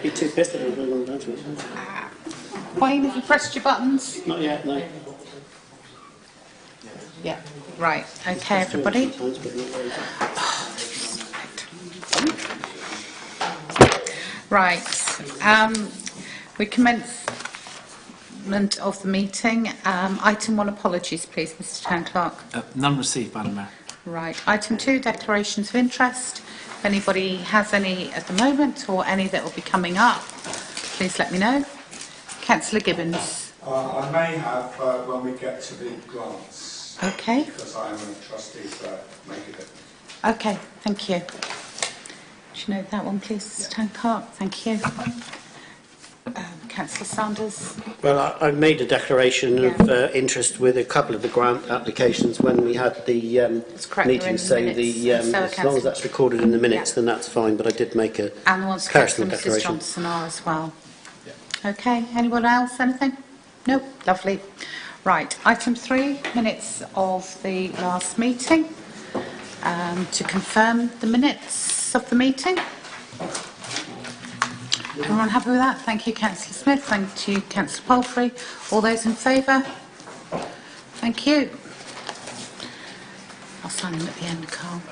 You're too pissed that we're going down to it. Wayne, have you pressed your buttons? Not yet, no. Yeah. Right. Okay, everybody. Right. We commencement of the meeting. Item 1, apologies, please, Mr. Town Clerk. None received, Madam Mayor. Right. Item 2, declarations of interest. If anybody has any at the moment or any that will be coming up, please let me know. Councillor Gibbons. I may have when we get to the grants. Okay. Because I am a trustee for Make a Difference. Okay, thank you. Should you note that one, please, Yeah. Town Clerk? Thank you. Councillor Sanders. Well, I made a declaration of interest with a couple of the grant applications when we had the meeting, so as long as that's recorded in the minutes, then that's fine, but I did make a And the ones for personal Mrs declaration. Johnson are as well. Yeah. Okay, anyone else, anything? No, lovely. Right, item 3, minutes of the last meeting. To confirm the minutes of the meeting. Everyone happy with that? Thank you, Councillor Smith. Thank you, Councillor Palfrey. All those in favour? Thank you. I'll sign in at the end, Carl.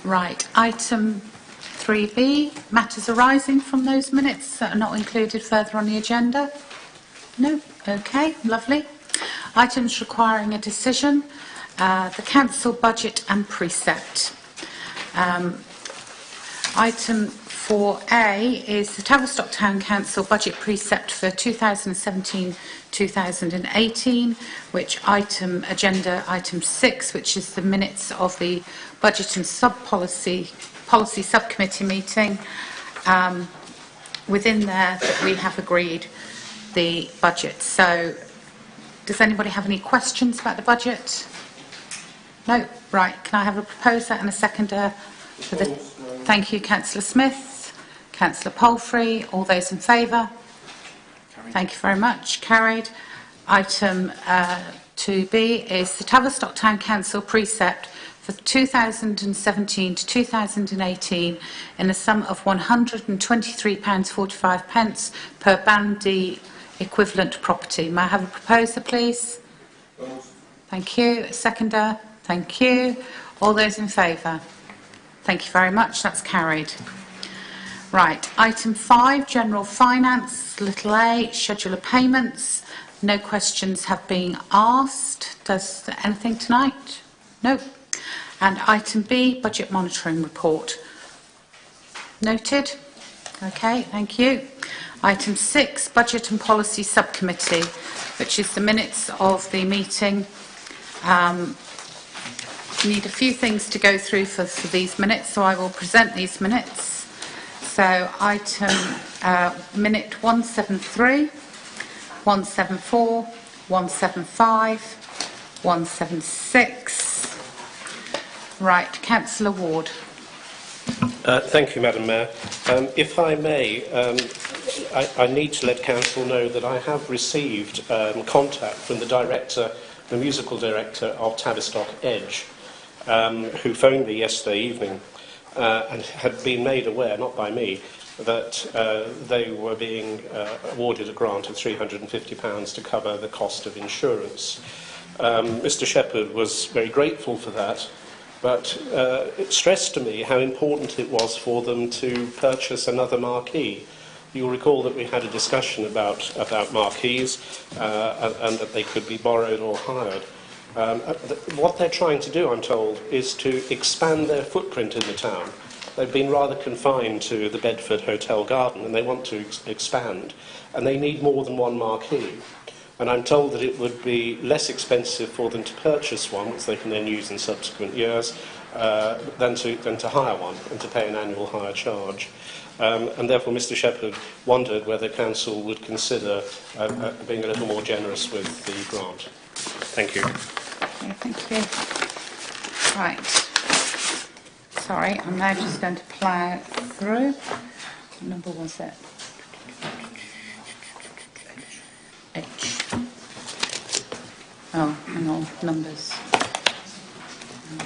Right, item 3B, matters arising from those minutes that are not included further on the agenda? No? Okay, lovely. Items requiring a decision. The council budget and precept. Item 4A is the Tavistock Town Council budget precept for 2017-2018, which agenda item 6, which is the minutes of the budget and policy subcommittee meeting. Within there that we have agreed the budget. So does anybody have any questions about the budget? No? Right, can I have a proposer and a seconder for the... Thank you, Councillor Smith. Councillor Palfrey. All those in favour? Thank you very much. Carried. Item 2B is the Tavistock Town Council precept for 2017 to 2018 in a sum of £123.45 per bandy equivalent property. May I have a proposer, please? Thank you. A seconder? Thank you. All those in favour? Thank you very much. That's carried. Right. Item 5, General Finance, little a, Schedule of Payments. No questions have been asked. Does anything tonight? No. And item B, Budget Monitoring Report. Noted. Okay, thank you. Item 6, Budget and Policy Subcommittee, which is the minutes of the meeting. Need a few things to go through for these minutes, so I will present these minutes. So item minute 173, 174, 175, 176. Right, Councillor Ward. Thank you, Madam Mayor. If I may, I need to let Council know that I have received contact from the musical director of Tavistock Edge, who phoned me yesterday evening and had been made aware, not by me, that they were being awarded a grant of £350 to cover the cost of insurance. Mr Shepherd was very grateful for that, but it stressed to me how important it was for them to purchase another marquee. You'll recall that we had a discussion about marquees and that they could be borrowed or hired. What they're trying to do, I'm told, is to expand their footprint in the town. They've been rather confined to the Bedford Hotel Garden, and they want to expand, and they need more than one marquee. And I'm told that it would be less expensive for them to purchase one, which they can then use in subsequent years, than to hire one and to pay an annual hire charge. And therefore Mr Shepherd wondered whether Council would consider being a little more generous with the grant. Thank you. Okay, thank you. Right. Sorry, I'm now just going to plough through. What number was it? H. Oh, hang on, numbers.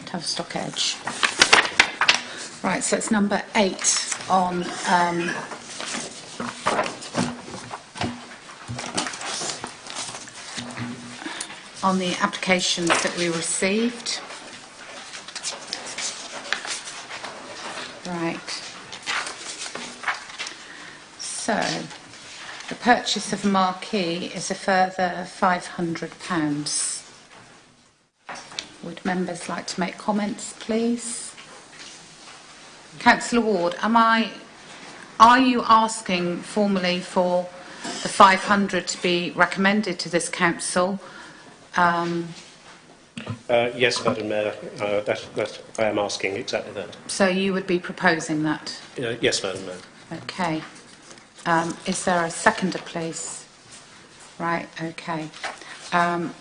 Tavistock Edge. Right, so it's number 8 on on the applications that we received. Right. So, the purchase of a marquee is a further £500. Would members like to make comments, please? Councillor Ward, are you asking formally for the 500 to be recommended to this council? Yes, Madam Mayor, I am asking exactly that. So you would be proposing that? Yes, Madam Mayor. Okay. Is there a seconder, please? Right, okay. I'm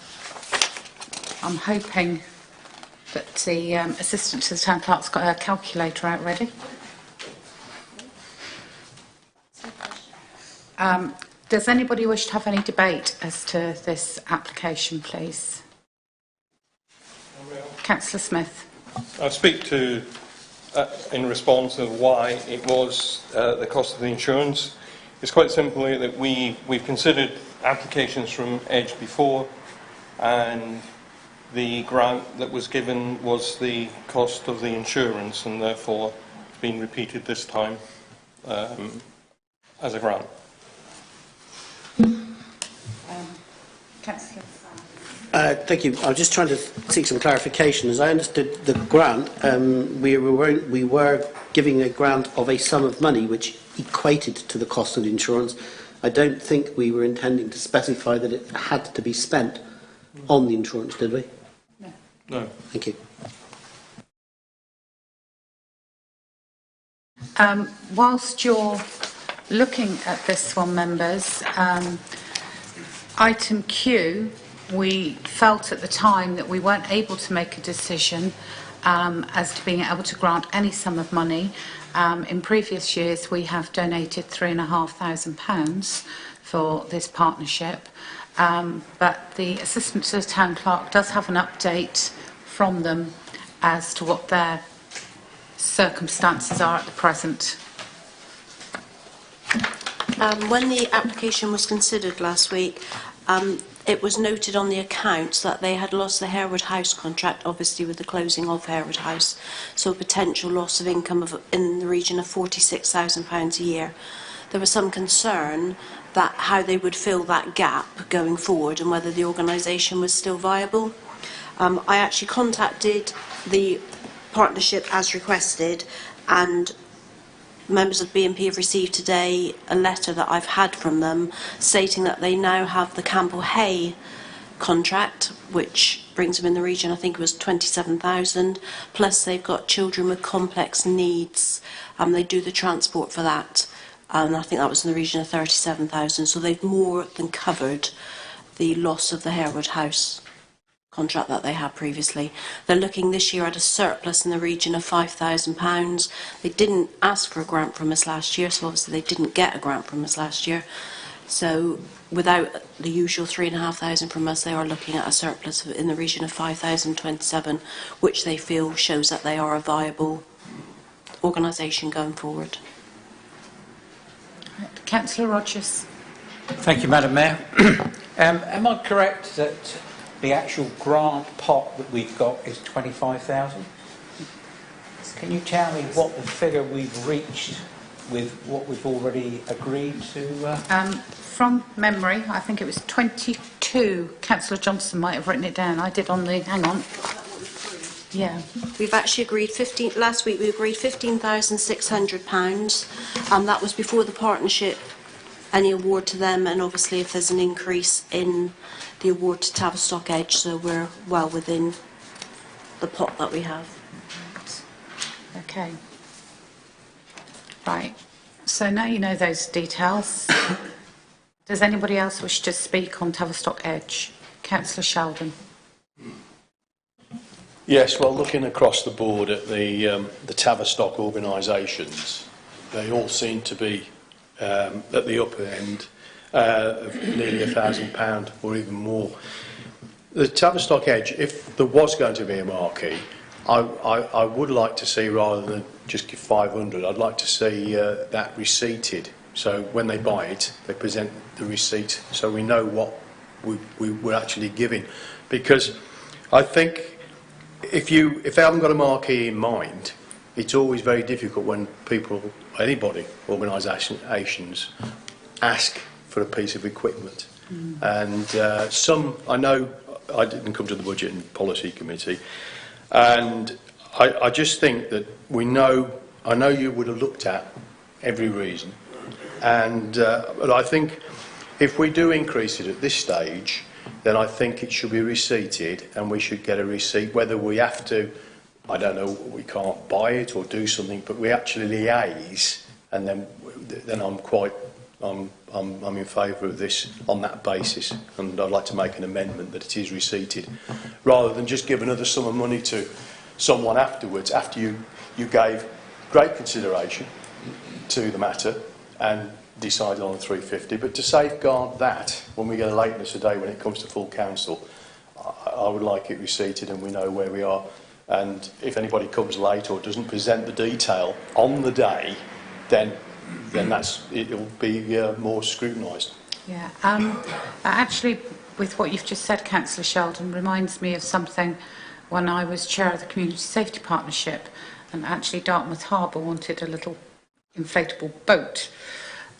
hoping that the assistant to the town clerk's got her calculator out ready. Does anybody wish to have any debate as to this application, please? Councillor Smith. I'll speak to, in response of why it was the cost of the insurance. It's quite simply that we've considered applications from Edge before, and the grant that was given was the cost of the insurance, and therefore it's been repeated this time as a grant. Councillor. Thank you. I was just trying to seek some clarification. As I understood the grant, we were giving a grant of a sum of money which equated to the cost of the insurance. I don't think we were intending to specify that it had to be spent on the insurance, did we? No. No. Thank you. Whilst you're looking at this one, members, item Q, we felt at the time that we weren't able to make a decision as to being able to grant any sum of money. In previous years, we have donated £3,500 for this partnership, but the assistant to the town clerk does have an update from them as to what their circumstances are at the present. When the application was considered last week, it was noted on the accounts that they had lost the Harewood House contract, obviously with the closing of Harewood House, so a potential loss of income in the region of £46,000 a year. There was some concern that how they would fill that gap going forward and whether the organisation was still viable. I actually contacted the partnership as requested, and members of BNP have received today a letter that I've had from them stating that they now have the Campbell Hay contract, which brings them in the region, I think it was 27,000, plus they've got children with complex needs, and they do the transport for that, and I think that was in the region of 37,000, so they've more than covered the loss of the Harewood House contract that they had previously. They're looking this year at a surplus in the region of £5,000. They didn't ask for a grant from us last year, so obviously they didn't get a grant from us last year. So without the usual £3,500 from us, they are looking at a surplus in the region of 5,027, which they feel shows that they are a viable organisation going forward. Councillor Rogers. Thank you, Madam Mayor. Am I correct that the actual grant pot that we've got is 25,000? Can you tell me what the figure we've reached with what we've already agreed to? From memory, I think it was 22. Councillor Johnson might have written it down. I did on the... Hang on. Yeah. We've actually agreed last week we agreed £15,600, and that was before the partnership, any award to them, and obviously if there's an increase in the award to Tavistock Edge, so we're well within the pot that we have. Okay. Right. So now you know those details. Does anybody else wish to speak on Tavistock Edge? Councillor Sheldon. Yes, well, looking across the board at the Tavistock organisations, they all seem to be at the upper end of nearly £1,000 or even more. The Tavistock Edge, if there was going to be a marquee, I would like to see, rather than just give 500, I'd like to see that receipted. So when they buy it, they present the receipt, so we know what we're actually giving. because I think if they haven't got a marquee in mind, it's always very difficult when people, anybody, organisations, ask for a piece of equipment. And I know I didn't come to the Budget and Policy Committee, and I just think that I know you would have looked at every reason, but I think if we do increase it at this stage, then I think it should be receipted, and we should get a receipt, whether we have to, I don't know, we can't buy it or do something, but we actually liaise, and then I'm in favour of this on that basis, and I'd like to make an amendment that it is receipted, rather than just give another sum of money to someone afterwards, after you gave great consideration to the matter and decided on the 350, but to safeguard that when we get a lateness a day when it comes to full council, I would like it receipted and we know where we are. And if anybody comes late or doesn't present the detail on the day, then it'll be more scrutinised. Yeah. Actually, with what you've just said, Councillor Sheldon, reminds me of something when I was chair of the Community Safety Partnership, and actually Dartmouth Harbour wanted a little inflatable boat.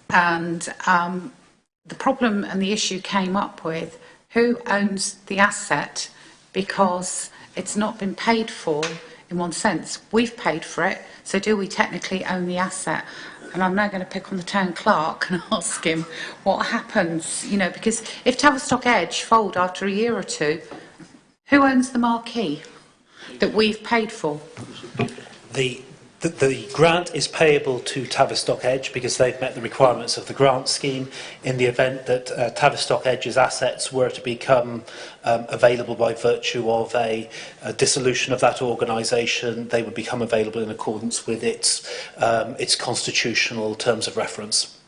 And the problem and the issue came up with who owns the asset, because it's not been paid for in one sense. We've paid for it, so do we technically own the asset? And I'm now going to pick on the town clerk and ask him what happens, because if Tavistock Edge fold after a year or two, who owns the marquee that we've paid for? The grant is payable to Tavistock Edge because they've met the requirements of the grant scheme. In the event that Tavistock Edge's assets were to become available by virtue of a dissolution of that organisation, they would become available in accordance with its constitutional terms of reference.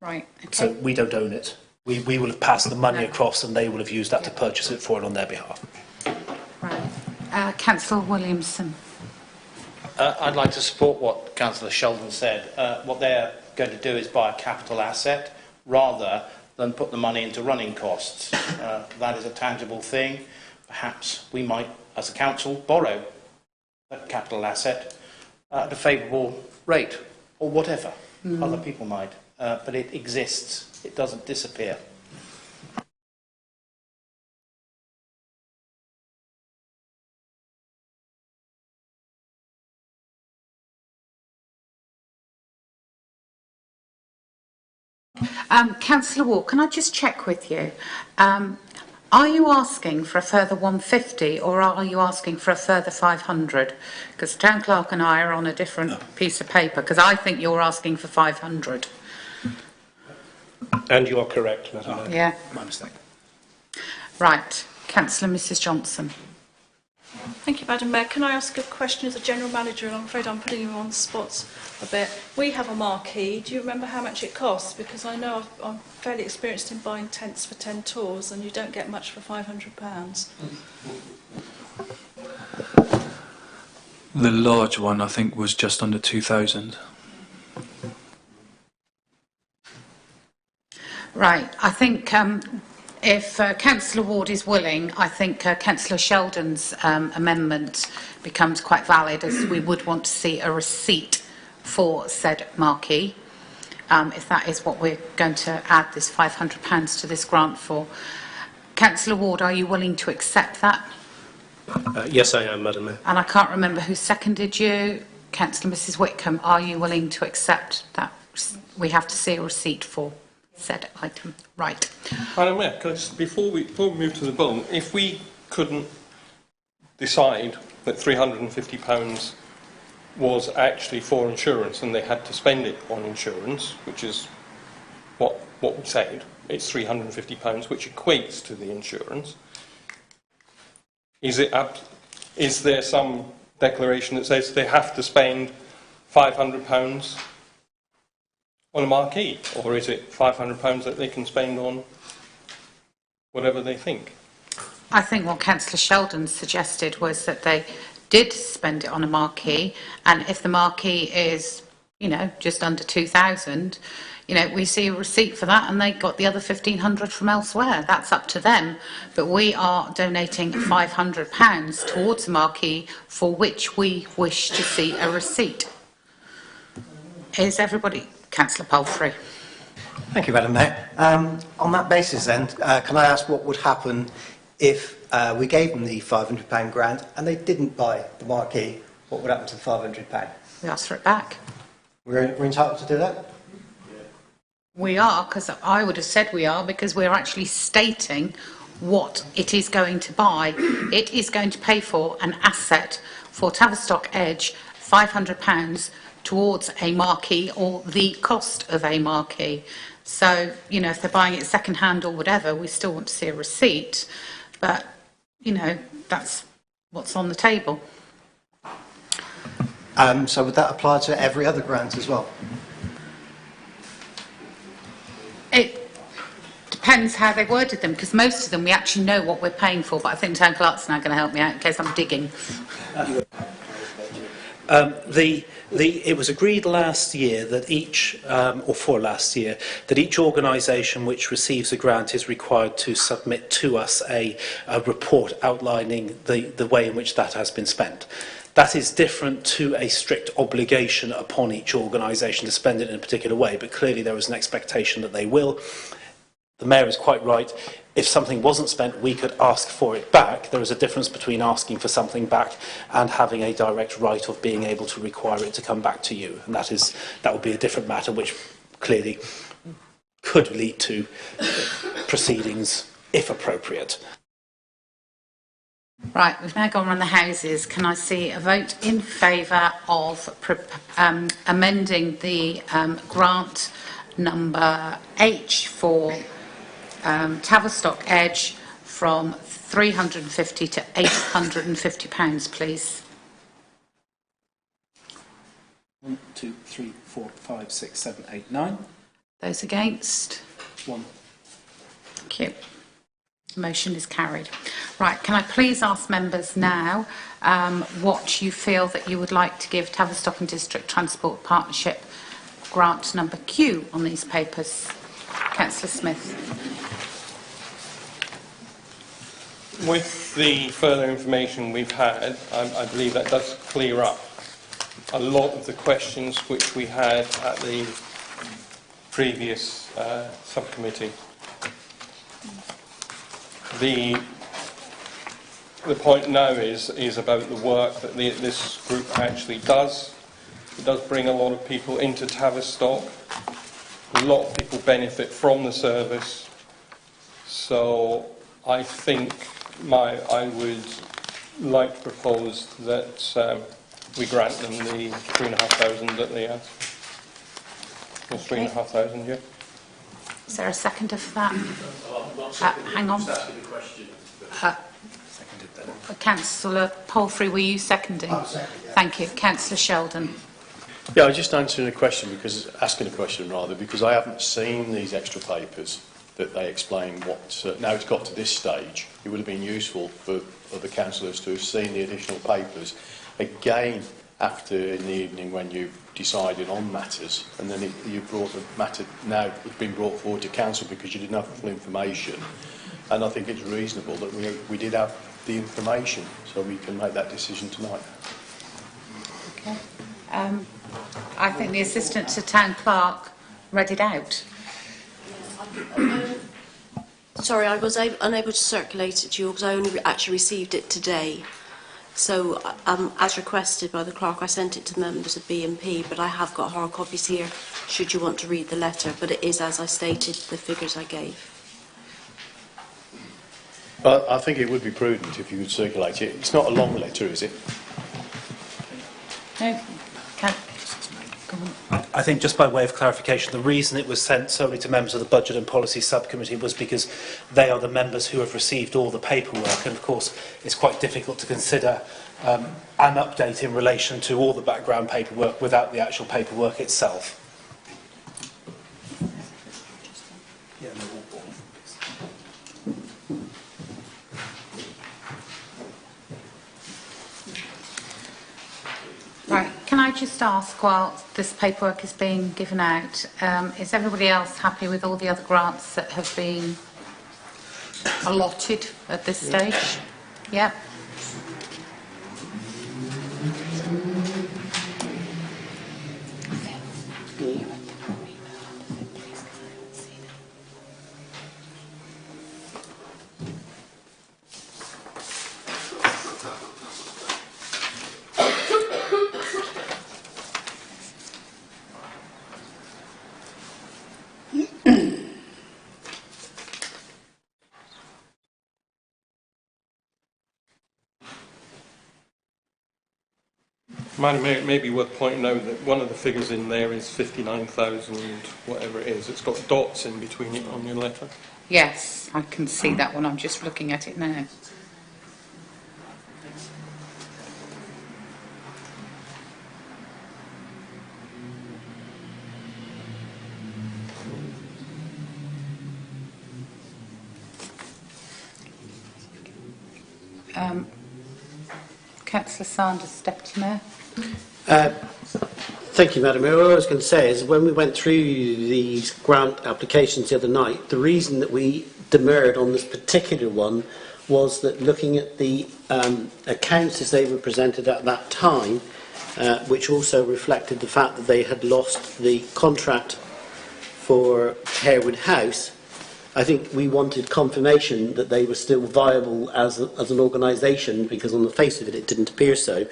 Right. Okay. So we don't own it. We will have passed the money across, and they will have used that to purchase it for it on their behalf. Right. Councillor Williamson. I'd like to support what Councillor Sheldon said. What they're going to do is buy a capital asset rather than put the money into running costs. That is a tangible thing. Perhaps we might, as a council, borrow that capital asset at a favourable rate, or whatever. Other people might. But it exists. It doesn't disappear. Councillor Ward, can I just check with you? Are you asking for a further 150 or are you asking for a further 500? Because the town clerk and I are on a different piece of paper, because I think you're asking for 500. And you are correct, Madam Mayor. Yeah. My mistake. Right. Councillor Mrs Johnson. Thank you, Madam Mayor. Can I ask a question as a General Manager? And I'm afraid I'm putting you on the spot a bit. We have a marquee. Do you remember how much it costs? Because I know I'm fairly experienced in buying tents for 10 tours, and you don't get much for £500. The large one, I think, was just under 2,000. Right. I think if Councillor Ward is willing, I think Councillor Sheldon's amendment becomes quite valid, as we would want to see a receipt for said marquee, if that is what we're going to add this £500 to this grant for. Councillor Ward, are you willing to accept that? Yes, I am, Madam Mayor. And I can't remember who seconded you. Councillor Mrs Wickham, are you willing to accept that we have to see a receipt for said item? Right. Madam Mayor, before we move to the bill, if we couldn't decide that £350 was actually for insurance and they had to spend it on insurance, which is what we said, it's £350, which equates to the insurance, is there some declaration that says they have to spend £500 on a marquee, or is it £500 that they can spend on whatever they think? I think what Councillor Sheldon suggested was that they did spend it on a marquee, and if the marquee is you know, just under 2,000, you know, we see a receipt for that and they got the other 1,500 from elsewhere. That's up to them. But we are donating £500 towards a marquee for which we wish to see a receipt. Is everybody... Councillor Palfrey. Thank you, Madam Mayor. On that basis then, can I ask what would happen if we gave them the £500 grant and they didn't buy the marquee? What would happen to the £500? We ask for it back. We're entitled to do that? We are, because I would have said we are, because we're actually stating what it is going to buy. It is going to pay for an asset for Tavistock Edge, £500 towards a marquee or the cost of a marquee. So, you know, if they're buying it second hand or whatever, we still want to see a receipt. But, you know, that's what's on the table. So would that apply to every other grant as well? It depends how they worded them, because most of them we actually know what we're paying for, but I think Town Clerk's now going to help me out in case I'm digging. It was agreed last year that each, or for last year, that each organisation which receives a grant is required to submit to us a report outlining the way in which that has been spent. That is different to a strict obligation upon each organisation to spend it in a particular way, but clearly there is an expectation that they will. The Mayor is quite right. If something wasn't spent, we could ask for it back. There is a difference between asking for something back and having a direct right of being able to require it to come back to you. And that would be a different matter, which clearly could lead to proceedings, if appropriate. Right, we've now gone around the houses. Can I see a vote in favour of amending the grant number H for Tavistock Edge from £350 to £850, please? 1, 2, 3, 4, 5, 6, 7, 8, 9. Those against? 1. Thank you. Motion is carried. Right, can I please ask members now what you feel that you would like to give Tavistock and District Transport Partnership grant number Q on these papers? Councillor Smith. With the further information we've had, I believe that does clear up a lot of the questions which we had at the previous subcommittee. The point now is about the work that this group actually does. It does bring a lot of people into Tavistock. A lot of people benefit from the service. So I think I would like to propose that we grant them the 3,500 that they asked. Or 3,500, yeah. Is there a seconder for that? Hang on. Councillor Palfrey, were you seconding? Thank you. Councillor Sheldon. Yeah, I was just asking a question because I haven't seen these extra papers that they explain what. Now it's got to this stage, it would have been useful for other councillors to have seen the additional papers again after in the evening when you decided on matters, and then you brought the matter, now it's been brought forward to council because you didn't have full information, and I think it's reasonable that we did have the information so we can make that decision tonight. Okay. I think the assistant to town clerk read it out. Sorry, I was unable to circulate it to you because I only actually received it today. So, as requested by the clerk, I sent it to the members of B&P, but I have got hard copies here, should you want to read the letter. But it is, as I stated, the figures I gave. Well, I think it would be prudent if you could circulate it. It's not a long letter, is it? No. I think just by way of clarification, the reason it was sent solely to members of the Budget and Policy Subcommittee was because they are the members who have received all the paperwork, and of course it's quite difficult to consider an update in relation to all the background paperwork without the actual paperwork itself. Right, can I just ask, while this paperwork is being given out, is everybody else happy with all the other grants that have been allotted at this stage? Yep. Madam Mayor, it may be worth pointing out that one of the figures in there is 59,000, whatever it is. It's got dots in between it on your letter. Yes, I can see that one. I'm just looking at it now. Councillor Sanders, Deputy Mayor. Thank you, Madam Mayor. All I was going to say is when we went through these grant applications the other night, the reason that we demurred on this particular one was that looking at the accounts as they were presented at that time, which also reflected the fact that they had lost the contract for Harewood House, I think we wanted confirmation that they were still viable as an organisation, because on the face of it, it didn't appear so.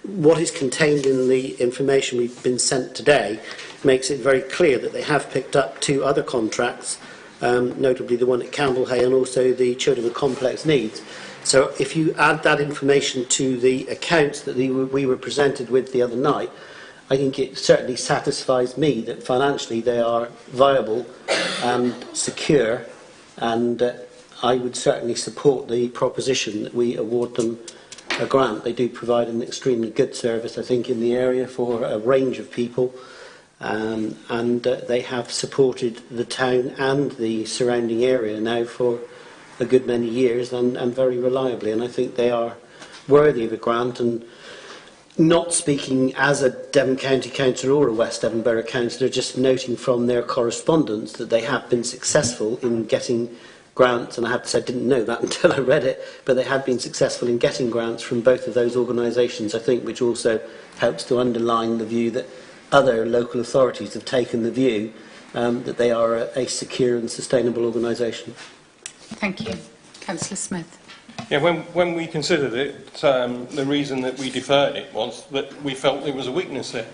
What is contained in the information we've been sent today makes it very clear that they have picked up 2 other contracts, notably the one at Campbell Hay and also the Children with Complex Needs. So if you add that information to the accounts that we were presented with the other night, I think it certainly satisfies me that financially they are viable and secure, and I would certainly support the proposition that we award them a grant. They do provide an extremely good service, I think, in the area for a range of people, and they have supported the town and the surrounding area now for a good many years and very reliably, and I think they are worthy of a grant. And not speaking as a Devon County councillor or a West Devon Borough councillor, just noting from their correspondence that they have been successful in getting grants, and I have to say I didn't know that until I read it, but they have been successful in getting grants from both of those organisations, I think, which also helps to underline the view that other local authorities have taken the view that they are a secure and sustainable organisation. Thank you. Councillor Smith. Yeah, when we considered it, the reason that we deferred it was that we felt there was a weakness there.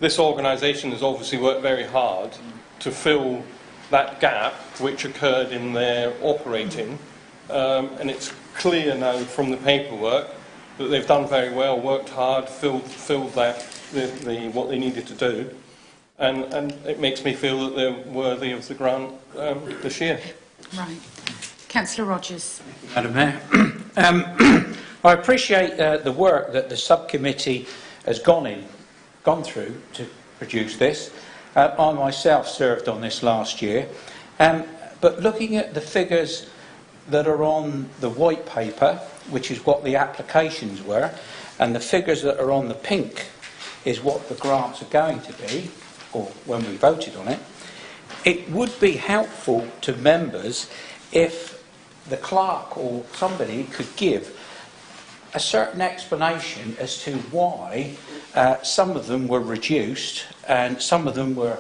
This organisation has obviously worked very hard to fill that gap which occurred in their operating, and it's clear now from the paperwork that they've done very well, worked hard, filled that what they needed to do, and it makes me feel that they're worthy of the grant this year. Right. Councillor Rogers. Madam Mayor, I appreciate the work that the subcommittee has gone through to produce this. I myself served on this last year, but looking at the figures that are on the white paper, which is what the applications were, and the figures that are on the pink is what the grants are going to be, or when we voted on it, it would be helpful to members if the clerk or somebody could give a certain explanation as to why some of them were reduced and some of them were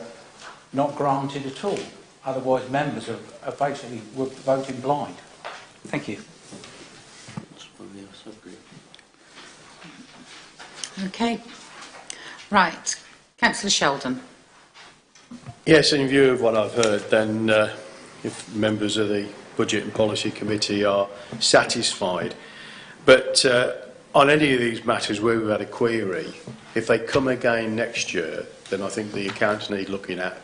not granted at all. Otherwise, members are basically were voting blind. Thank you. Okay. Right. Councillor Sheldon. Yes, in view of what I've heard, then if members of the Budget and Policy Committee are satisfied. But on any of these matters where we've had a query, if they come again next year, then I think the accounts need looking at.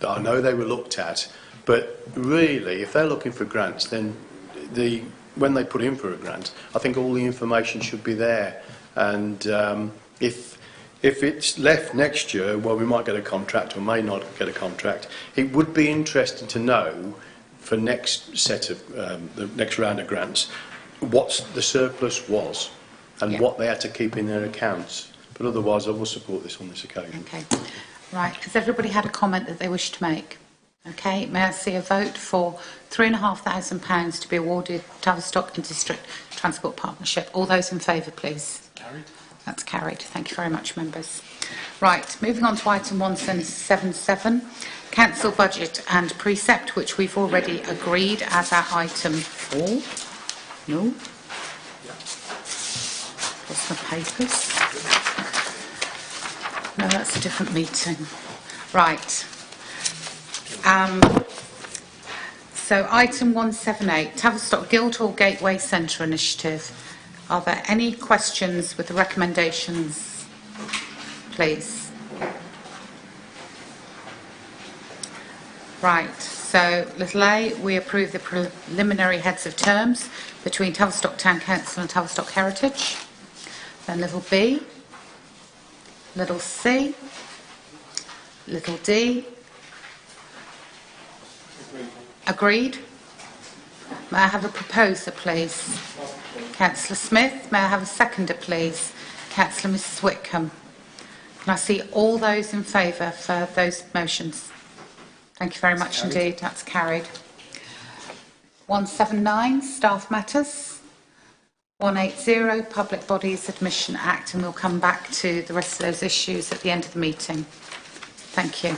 I know they were looked at, but really, if they're looking for grants, then when they put in for a grant, I think all the information should be there. And if it's left next year, well, we might get a contract or may not get a contract. It would be interesting to know for next set of the next round of grants what the surplus was and what they had to keep in their accounts. But otherwise, I will support this on this occasion. Okay. Right. Has everybody had a comment that they wish to make? Okay. May I see a vote for £3,500 to be awarded Tavistock and District Transport Partnership? All those in favour, please. Carried. That's carried. Thank you very much, members. Right. Moving on to item 177, Council Budget and Precept, which we've already agreed as our item 4. No. Lost my papers. No, that's a different meeting. Right. So item 178, Tavistock Guildhall Gateway Centre Initiative. Are there any questions with the recommendations, please? Right, so little A, we approve the preliminary heads of terms between Tavistock Town Council and Tavistock Heritage. Then little B, little C, little D. Agreed. May I have a proposer, please? Councillor Smith. May I have a seconder, please? Councillor Mrs Wickham. Can I see all those in favour for those motions? Thank you very much indeed. That's carried. 179, Staff Matters. 180, Public Bodies Admission Act, and we'll come back to the rest of those issues at the end of the meeting. Thank you.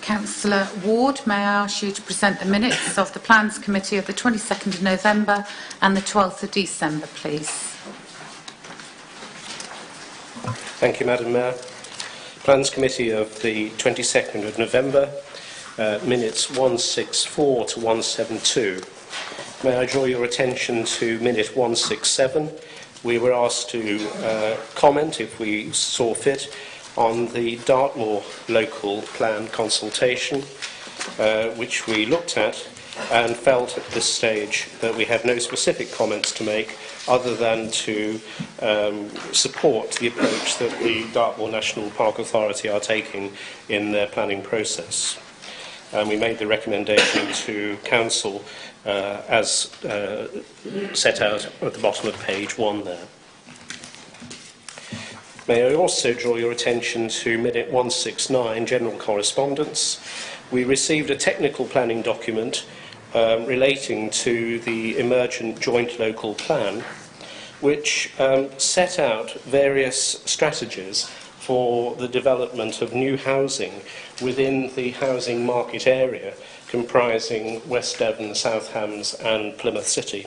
Councillor Ward, may I ask you to present the minutes of the Plans Committee of the 22nd of November and the 12th of December, please. Thank you, Madam Mayor. Plans Committee of the 22nd of November, minutes 164 to 172. May I draw your attention to minute 167? We were asked to comment, if we saw fit, on the Dartmoor local plan consultation, which we looked at and felt at this stage that we had no specific comments to make other than to support the approach that the Dartmoor National Park Authority are taking in their planning process. And we made the recommendation to Council as set out at the bottom of page 1 there. May I also draw your attention to minute 169, General Correspondence. We received a technical planning document relating to the Emergent Joint Local Plan, which set out various strategies for the development of new housing within the housing market area comprising West Devon, South Hams and Plymouth City.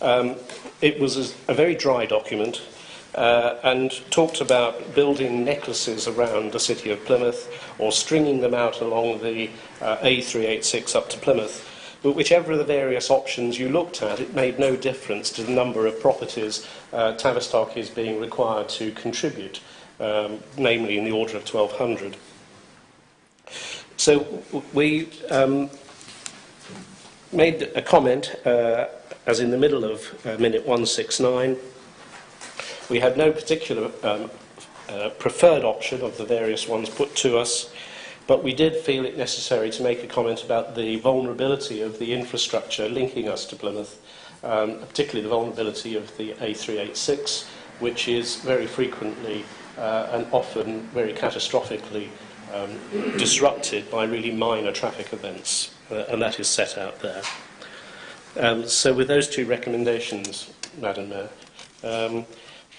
It was a very dry document and talked about building necklaces around the city of Plymouth or stringing them out along the A386 up to Plymouth. But whichever of the various options you looked at, it made no difference to the number of properties Tavistock is being required to contribute, namely in the order of 1,200. So we made a comment, as in the middle of minute 169. We had no particular preferred option of the various ones put to us, but we did feel it necessary to make a comment about the vulnerability of the infrastructure linking us to Plymouth, particularly the vulnerability of the A386, which is very frequently and often very catastrophically disrupted by really minor traffic events, and that is set out there. So with those two recommendations, Madam Mayor,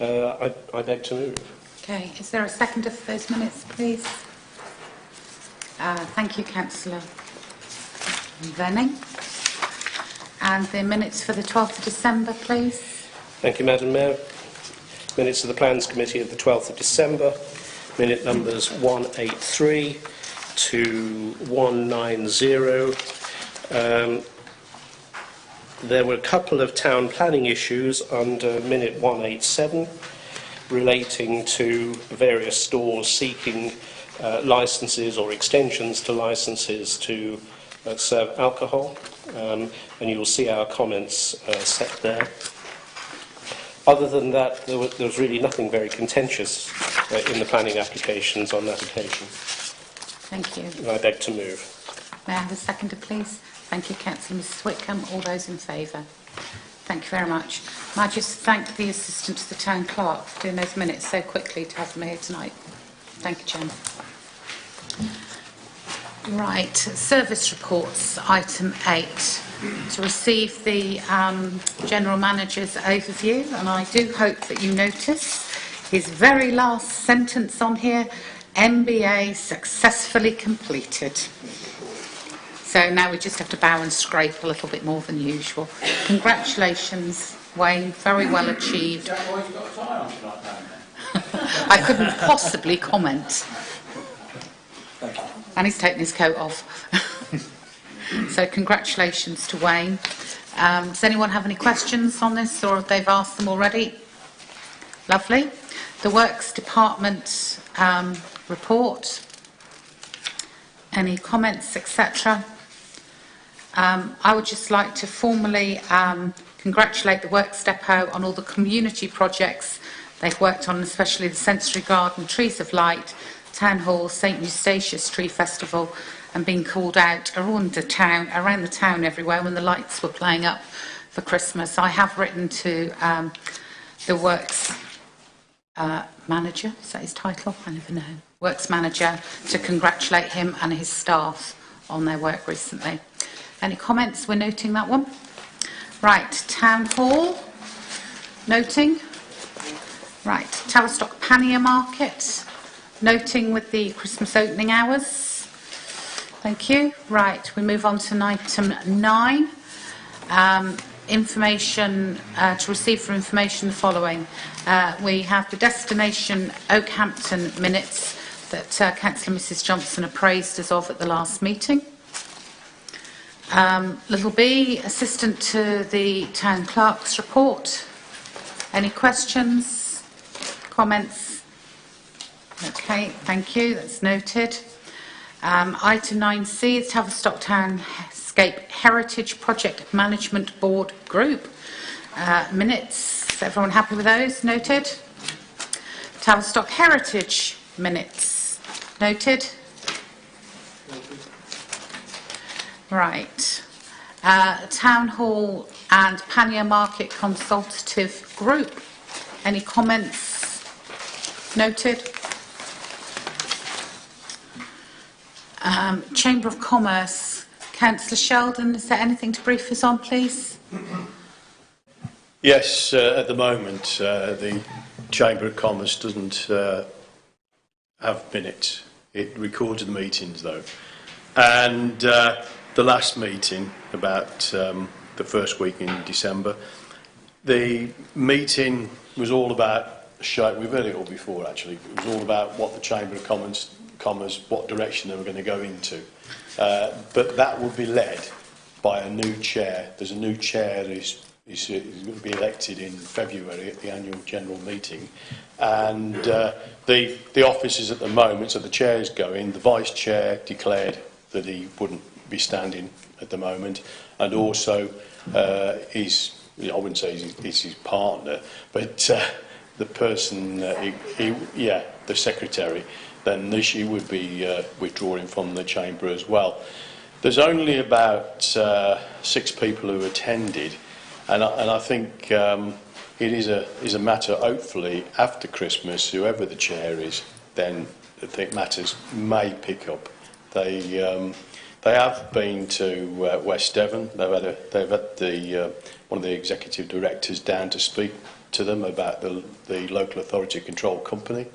I beg to move. Okay, is there a seconder for those minutes, please? Thank you, Councillor Venning. And the minutes for the 12th of December, please. Thank you, Madam Mayor. Minutes of the Plans Committee of the 12th of December, minute numbers 183 to 190. There were a couple of town planning issues under minute 187 relating to various stores seeking licences or extensions to licences to serve alcohol, and you'll see our comments set there. Other than that, there was really nothing very contentious in the planning applications on that occasion. Thank you. And I beg to move. May I have a seconder, please? Thank you, Councillor Mrs Wickham. All those in favour? Thank you very much. May I just thank the assistant to the town clerk for doing those minutes so quickly to have them here tonight. Thank you, Jen. Right, service reports, item 8. To receive the General Manager's overview, and I do hope that you notice his very last sentence on here, MBA successfully completed. So now we just have to bow and scrape a little bit more than usual. Congratulations, Wayne, very well achieved. Is that why you've got a tie on tonight, Dan? I couldn't possibly comment. Thank you. And he's taken his coat off. So congratulations to Wayne. Does anyone have any questions on this, or have they asked them already? Lovely. The Works Department report. Any comments, etc.? I would just like to formally congratulate the Works Depot on all the community projects they've worked on, especially the Sensory Garden, Trees of Light, Town Hall, St Eustatius Tree Festival, and being called out around the town everywhere when the lights were playing up for Christmas. I have written to the Works Manager, is that his title? I never know. Works Manager, to congratulate him and his staff on their work recently. Any comments? We're noting that one. Right, Town Hall, noting. Right, Tavistock Pannier Market, noting with the Christmas opening hours. Thank you. Right, we move on to item 9. Information to receive for information the following. We have the destination Oakhampton minutes that Councillor Mrs Johnson appraised us of at the last meeting. Little B, assistant to the town clerk's report. Any questions, comments? Okay, thank you, that's noted. Item 9C, the Tavistock Townscape Heritage Project Management Board Group. Minutes, is everyone happy with those? Noted. Tavistock Heritage minutes. Noted. Right. Town Hall and Pannier Market Consultative Group. Any comments? Noted. Chamber of Commerce. Councillor Sheldon, is there anything to brief us on, please? Yes, at the moment, the Chamber of Commerce doesn't have minutes. It records the meetings, though. And the last meeting, about the first week in December, the meeting was all about we've heard it all before, actually. It was all about what the Chamber of Commerce, what direction they were going to go into. But that will be led by a new chair. There's a new chair that is going to be elected in February at the annual general meeting. And the officers at the moment, so the chair's going, the vice chair declared that he wouldn't be standing at the moment, and also I wouldn't say he's his partner, but the person, the secretary, then she would be withdrawing from the chamber as well. There's only about 6 people who attended, and I think it is a matter, hopefully, after Christmas, whoever the chair is, then I think matters may pick up. They have been to West Devon. They've had one of the executive directors down to speak to them about the local authority control company,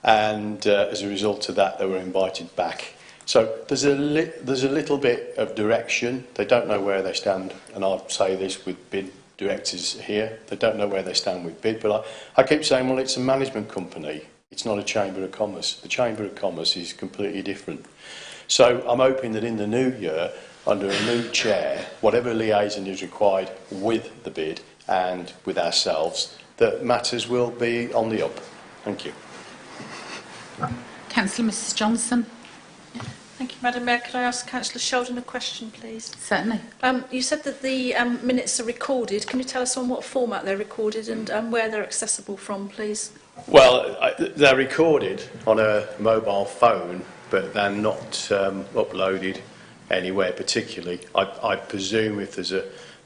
and as a result of that, they were invited back. So there's a little bit of direction. They don't know where they stand, and I'll say this with bid directors here. They don't know where they stand with bid, but I keep saying, well, it's a management company. It's not a Chamber of Commerce. The Chamber of Commerce is completely different. So I'm hoping that in the new year, under a new chair, whatever liaison is required with the bid and with ourselves, that matters will be on the up. Thank you. Councillor Mrs Johnson. Thank you, Madam Mayor. Could I ask Councillor Sheldon a question, please? Certainly. You said that the minutes are recorded. Can you tell us on what format they're recorded and where they're accessible from, please? Well, they're recorded on a mobile phone, but they're not uploaded anywhere particularly. I presume if there's a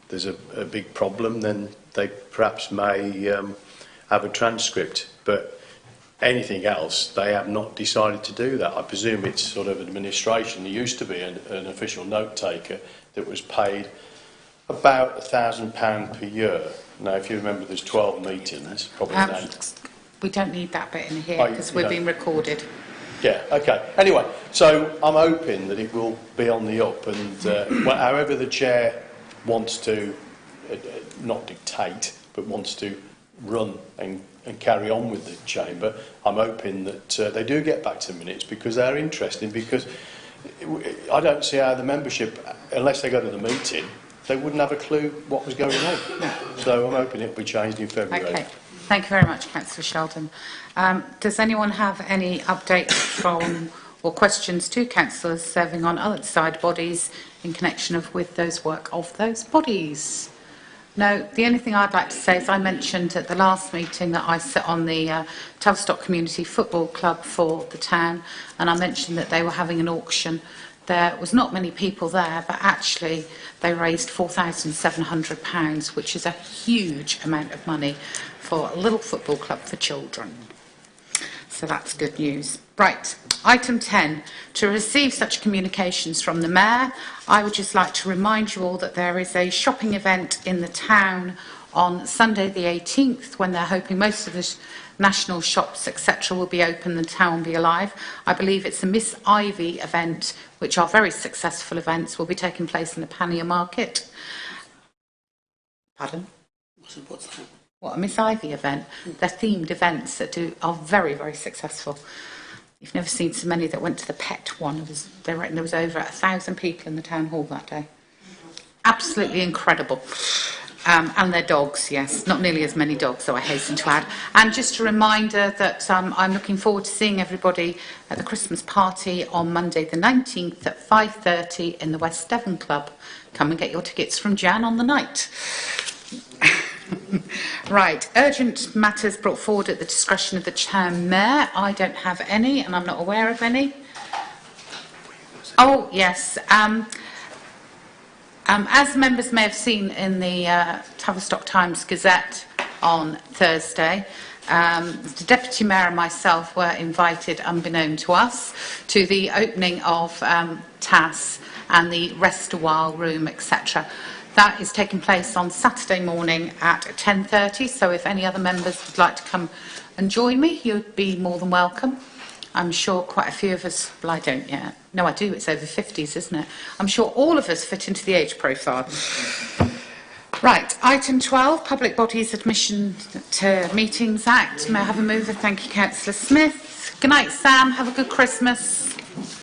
there's a big problem, then they perhaps may have a transcript. But anything else, they have not decided to do that. I presume it's sort of administration. There used to be an official note taker that was paid about £1,000 per year. Now, if you remember, there's 12 meetings. Probably we don't need that bit in here Oh, because we're being recorded. Yeah, okay. Anyway, so I'm hoping that it will be on the up, and however the chair wants to, not dictate, but wants to run and carry on with the chamber, I'm hoping that they do get back to minutes, because they're interesting, because I don't see how the membership, unless they go to the meeting, they wouldn't have a clue what was going on. So I'm hoping it will be changed in February. Okay. Thank you very much, Councillor Sheldon. Does anyone have any updates from or questions to councillors serving on other side bodies in connection with those work of those bodies? No, the only thing I'd like to say is I mentioned at the last meeting that I sit on the Tavistock Community Football Club for the town, and I mentioned that they were having an auction. There was not many people there, but actually they raised £4,700, which is a huge amount of money for a little football club for children. So that's good news. Right, item 10. To receive such communications from the Mayor, I would just like to remind you all that there is a shopping event in the town on Sunday the 18th, when they're hoping most of the national shops, etc., will be open and the town will be alive. I believe it's a Miss Ivy event, which are very successful events, will be taking place in the Pannier Market. Pardon? What's that? What, a Miss Ivy event? They're themed events that are very, very successful. You've never seen so many that went to the pet one. They reckon there was over 1,000 people in the town hall that day. Absolutely incredible. And their dogs, yes. Not nearly as many dogs, though, I hasten to add. And just a reminder that I'm looking forward to seeing everybody at the Christmas party on Monday the 19th at 5:30 in the West Devon Club. Come and get your tickets from Jan on the night. Right, urgent matters brought forward at the discretion of the Chair Mayor. I don't have any, and I'm not aware of any. Oh, yes. As members may have seen in the Tavistock Times Gazette on Thursday, the Deputy Mayor and myself were invited, unbeknown to us, to the opening of TAS and the Rest a While room, etc. That is taking place on Saturday morning at 10:30, so if any other members would like to come and join me, you'd be more than welcome. I'm sure quite a few of us, well, I don't yet. No, I do, it's over 50s, isn't it? I'm sure all of us fit into the age profile. Right, item 12, Public Bodies Admission to Meetings Act. May I have a mover? Thank you, Councillor Smith. Good night, Sam. Have a good Christmas.